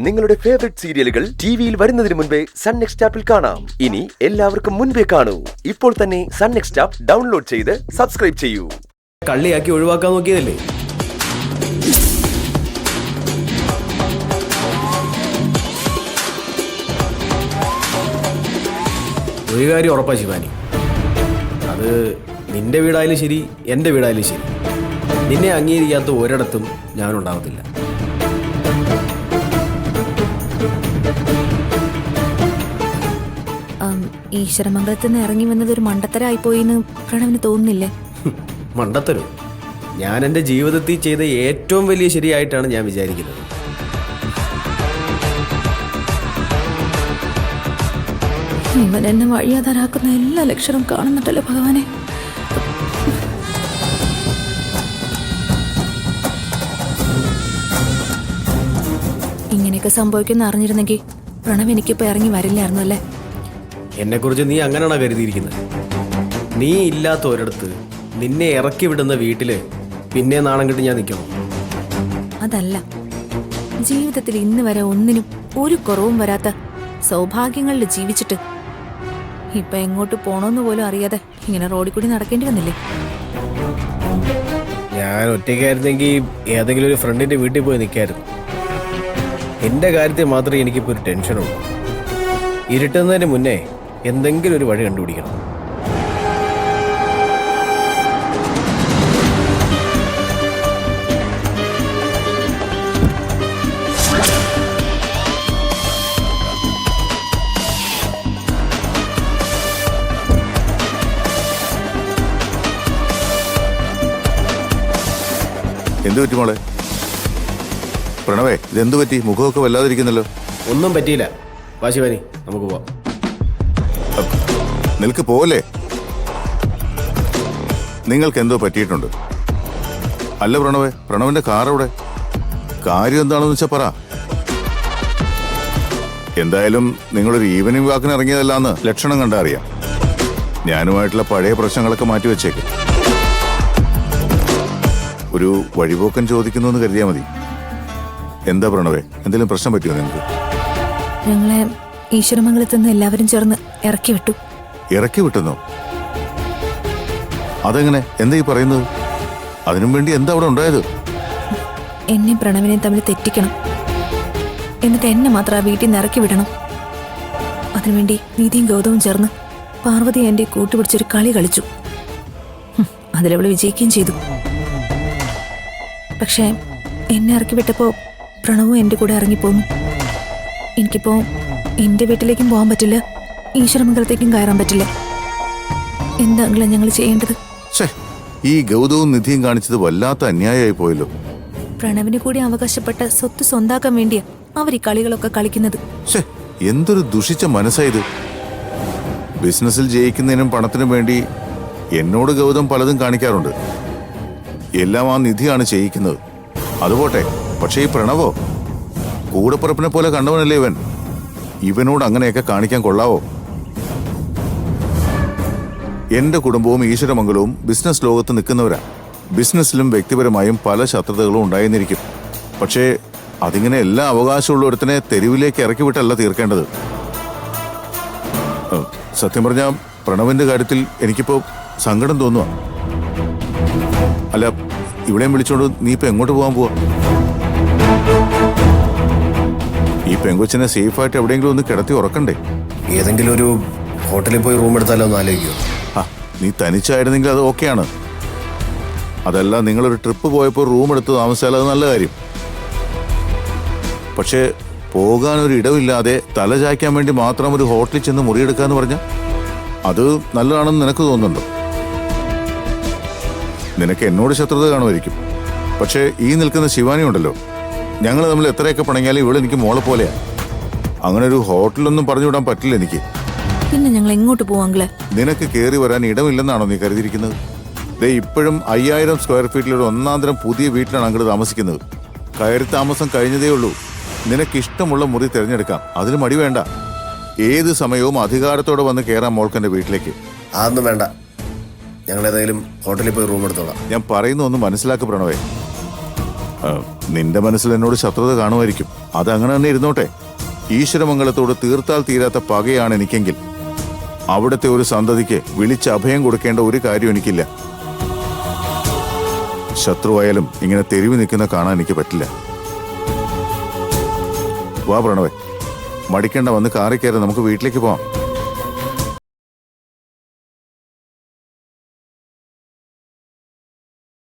നിങ്ങളുടെ ഫേവറേറ്റ് സീരിയലുകൾ ടിവിയിൽ വരുന്നതിന് മുൻപേ സൺ നെക്സ്റ്റ് ആപ്പിൽ കാണാം. ഇനി എല്ലാവർക്കും മുൻപേ കാണൂ. ഇപ്പോൾ തന്നെ സൺ നെക്സ്റ്റ് ആപ്പ് ഡൗൺലോഡ് ചെയ്ത് സബ്സ്ക്രൈബ് ചെയ്യൂ. കള്ളിയാക്കി ഒഴിവാക്കാൻ നോക്കിയതല്ലേ? ഒരു കാര്യം ഉറപ്പാ ശിവാനി, അത് നിന്റെ വീടായാലും ശരി എൻ്റെ വീടായാലും ശരി, നിന്നെ അംഗീകരിക്കാത്ത ഒരിടത്തും ഞാനുണ്ടാവത്തില്ല. ഈശ്വരമംഗലത്ത് നിന്ന് ഇറങ്ങി വന്നത് ഒരു മണ്ടത്തരായിപ്പോയിന്ന് പ്രണവിന് തോന്നുന്നില്ലേ? മണ്ടത്തരോ? ഞാൻ എൻ്റെ ജീവിതത്തിൽ ചെയ്ത ഏറ്റവും വലിയ ശരിയായിട്ടാണ് ഞാൻ വിചാരിക്കുന്നത്. ഇവൻ എന്നെ വഴിയാതാരാക്കുന്ന എല്ലാ ലക്ഷണവും കാണുന്നുണ്ടല്ലോ ഭഗവാനെ. ഇങ്ങനെയൊക്കെ സംഭവിക്കുന്ന അറിഞ്ഞിരുന്നെങ്കിൽ പ്രണവ് എനിക്കിപ്പോ ഇറങ്ങി വരില്ലായിരുന്നു അല്ലേ? എന്നെക്കുറിച്ച് നീ അങ്ങനെയാണോ കരുതിയിരിക്കുന്നത്? നീ ഇല്ലാത്ത ഒരിടത്ത് നിന്നെ ഇറക്കി വിടുന്ന വീട്ടില് പിന്നെ നാണം കെട്ട് ഞാൻ നിൽക്കണം? അതല്ല, ജീവിതത്തിൽ ഇന്ന് വരെ ഒന്നിനും ഒരു കുറവും വരാത്ത സൗഭാഗ്യങ്ങളിൽ ജീവിച്ചിട്ട് ഇപ്പൊ എങ്ങോട്ട് പോണോന്ന് പോലും അറിയാതെ ഇങ്ങനെ റോഡിൽ കൂടി നടക്കേണ്ടി വന്നില്ലേ? ഞാൻ ഒറ്റയ്ക്കായിരുന്നെങ്കിൽ ഏതെങ്കിലും ഒരു ഫ്രണ്ടിന്റെ വീട്ടിൽ പോയി നിൽക്കായിരുന്നു. എന്റെ കാര്യത്തിൽ മാത്രമേ എനിക്കിപ്പോൾ ഒരു ടെൻഷനുള്ളൂ. ഇരുട്ടുന്നതിന് മുന്നേ എന്തെങ്കിലും ഒരു വഴി കണ്ടുപിടിക്കണം. എന്തു പറ്റി മോളെ? പ്രണവേ, ഇതെന്തു പറ്റി? മുഖമൊക്കെ വല്ലാതിരിക്കുന്നല്ലോ. ഒന്നും പറ്റിയില്ല. വാശിവാനി, നമുക്ക് പോവാം. നിൽക്ക്, പോലെ. നിങ്ങൾക്ക് എന്തോ പറ്റിയിട്ടുണ്ട്. അല്ല പ്രണവേ, പ്രണവിന്റെ കാർ എവിടെ? കാര്യം എന്താണെന്ന് വെച്ചാ പറ. എന്തായാലും നിങ്ങളൊരു ഈവനിങ് വാക്കിന് ഇറങ്ങിയതല്ലാന്ന് ലക്ഷണം കണ്ടാ അറിയാം. ഞാനുമായിട്ടുള്ള പഴയ പ്രശ്നങ്ങളൊക്കെ മാറ്റി വെച്ചേക്ക്. ഒരു വഴിപോക്കൻ ചോദിക്കുന്നു എന്ന് കരുതിയാൽ മതി. എന്താ പ്രണവേ, എന്തെങ്കിലും പ്രശ്നം പറ്റിയോ നിങ്ങൾക്ക്? ഞങ്ങളെ ഈശ്വരമംഗലത്ത് നിന്ന് എല്ലാവരും ചേർന്ന് ഇറക്കി വിട്ടു. ഇറക്കി വിട്ടെന്നോ? അതെങ്ങനെ? എന്താ ഈ പറയുന്നത്? അതിനും വേണ്ടി എന്താ അവിടെ ഉണ്ടായത്? എന്നെ പ്രണവിനെ തമ്മിൽ തെറ്റിക്കണം, എന്നിട്ട് എന്നെ മാത്രം ആ വീട്ടിൽ നിന്ന് ഇറക്കി വിടണം. അതിനുവേണ്ടി നീതിയും ഗൗതവും ചേർന്ന് പാർവതി എന്റെ കൂട്ടുപിടിച്ചൊരു കളി കളിച്ചു. അതിലവള് വിജയിക്കുകയും ചെയ്തു. പക്ഷേ എന്നെ ഇറക്കി വിട്ടപ്പോ പ്രണവും എന്റെ കൂടെ ഇറങ്ങിപ്പോന്നു. എനിക്കിപ്പോ എന്റെ വീട്ടിലേക്കും പോകാൻ പറ്റില്ല, ഈശ്വരമംഗലത്തേക്കും കയറാൻ പറ്റില്ല. എന്താണെങ്കിലും ഞങ്ങൾ ചെയ്യേണ്ടത്? ഈ ഗൗതവും നിധിയും കാണിച്ചത് വല്ലാത്ത അന്യായമായി പോയല്ലോ. പ്രണവിന് കൂടി അവകാശപ്പെട്ട സ്വത്ത് സ്വന്താക്കാൻ വേണ്ടിയാ അവർ ഈ കളികളൊക്കെ കളിക്കുന്നത്. എന്തൊരു ദുഷിച്ച മനസ്സായത്. ബിസിനസ്സിൽ ജയിക്കുന്നതിനും പണത്തിനും വേണ്ടി എന്നോട് ഗൗതം പലതും കാണിക്കാറുണ്ട്. എല്ലാം ആ നിധിയാണ് ചെയ്യിക്കുന്നത്. അതുപോട്ടെ, പക്ഷേ ഈ പ്രണവോ? കൂടപ്പുറപ്പിനെ പോലെ കണ്ടവനല്ലേ ഇവൻ. ഇവനോട് അങ്ങനെയൊക്കെ കാണിക്കാൻ കൊള്ളാവോ? എന്റെ കുടുംബവും ഈശ്വരമംഗലവും ബിസിനസ് ലോകത്ത് നിൽക്കുന്നവരാ. ബിസിനസ്സിലും വ്യക്തിപരമായും പല ശത്രുതകളും ഉണ്ടായിരുന്നിരിക്കും. പക്ഷേ അതിങ്ങനെ എല്ലാ അവകാശമുള്ള ഒരുത്തനെ തെരുവിലേക്ക് ഇറക്കി വിട്ടല്ല തീർക്കേണ്ടത്. സത്യം പറഞ്ഞാൽ പ്രണവിന്റെ കാര്യത്തിൽ എനിക്കിപ്പോ സങ്കടം തോന്നുക. അല്ല, ഇവിടെയും വിളിച്ചോണ്ട് നീ ഇപ്പൊ എങ്ങോട്ട് പോകാൻ പോവാ? ഈ പെങ്കൊച്ചിനെ സേഫായിട്ട് എവിടെയെങ്കിലും ഒന്ന് കിടത്തി ഉറക്കണ്ടേ? ഏതെങ്കിലും ഒരു ഹോട്ടലിൽ പോയി റൂം എടുത്താലോ ഒന്ന് ആലോചിക്കുമോ? നീ തനിച്ചായിരുന്നെങ്കിൽ അത് ഓക്കെയാണ്. അതല്ല, നിങ്ങളൊരു ട്രിപ്പ് പോയപ്പോൾ റൂം എടുത്ത് താമസിച്ചാൽ അത് നല്ല കാര്യം. പക്ഷേ പോകാനൊരു ഇടമില്ലാതെ തല ചായ്ക്കാൻ വേണ്ടി മാത്രം ഒരു ഹോട്ടലിൽ ചെന്ന് മുറിയെടുക്കാന്ന് പറഞ്ഞാൽ അത് നല്ലതാണെന്ന് നിനക്ക് തോന്നുന്നുണ്ടോ? നിനക്ക് എന്നോട് ശത്രുത കാണുമായിരിക്കും. പക്ഷേ ഈ നിൽക്കുന്ന ശിവാനി ഉണ്ടല്ലോ, ഞങ്ങൾ തമ്മിൽ എത്രയൊക്കെ പണങ്ങിയാലും ഇവിടെ എനിക്ക് മോളെ പോലെയാ. അങ്ങനെ ഒരു ഹോട്ടലൊന്നും പറഞ്ഞു വിടാൻ പറ്റില്ല എനിക്ക്. പിന്നെ ഞങ്ങൾ എങ്ങോട്ട് പോവാങ്കില്? നിനക്ക് കയറി വരാൻ ഇടമില്ലെന്നാണോ നീ കരുതിയിരിക്കുന്നത്? ദേ ഇപ്പോഴും 5000 സ്ക്വയർ ഫീറ്റിലൊരു ഒന്നാന്തരം പുതിയ വീട്ടിലാണ് അങ്ങോട്ട് താമസിക്കുന്നത്. കയറി താമസം കഴിഞ്ഞതേ ഉള്ളൂ. നിനക്കിഷ്ടമുള്ള മുറി തിരഞ്ഞെടുക്കാം, അതിന് മടി വേണ്ട. ഏത് സമയവും അധികാരത്തോടെ വന്ന് കയറാം മോൾക്കെന്റെ വീട്ടിലേക്ക്. അതൊന്നും വേണ്ട, ഞങ്ങൾ ഏതായാലും ഹോട്ടലിൽ പോയി റൂം എടുത്തോളാം. ഞാൻ പറയുന്ന ഒന്ന് മനസ്സിലാക്കി പ്രണവേ. നിന്റെ മനസ്സിൽ എന്നോട് ശത്രുത കാണുമായിരിക്കും. അതങ്ങനെ തന്നെ ഇരുന്നോട്ടെ. ഈശ്വരമംഗലത്തോട് തീർത്താൽ തീരാത്ത പകയാണ് എനിക്കെങ്കിൽ അവിടുത്തെ ഒരു സന്തതിക്ക് വിളിച്ച് അഭയം കൊടുക്കേണ്ട ഒരു കാര്യം എനിക്കില്ല. ശത്രുവായാലും ഇങ്ങനെ തെരുവ് നിൽക്കുന്ന കാണാൻ എനിക്ക് പറ്റില്ല. വാ പ്രണവേ, മടിക്കേണ്ട, വന്ന് കാറിൽ കയറി നമുക്ക് വീട്ടിലേക്ക് പോവാം.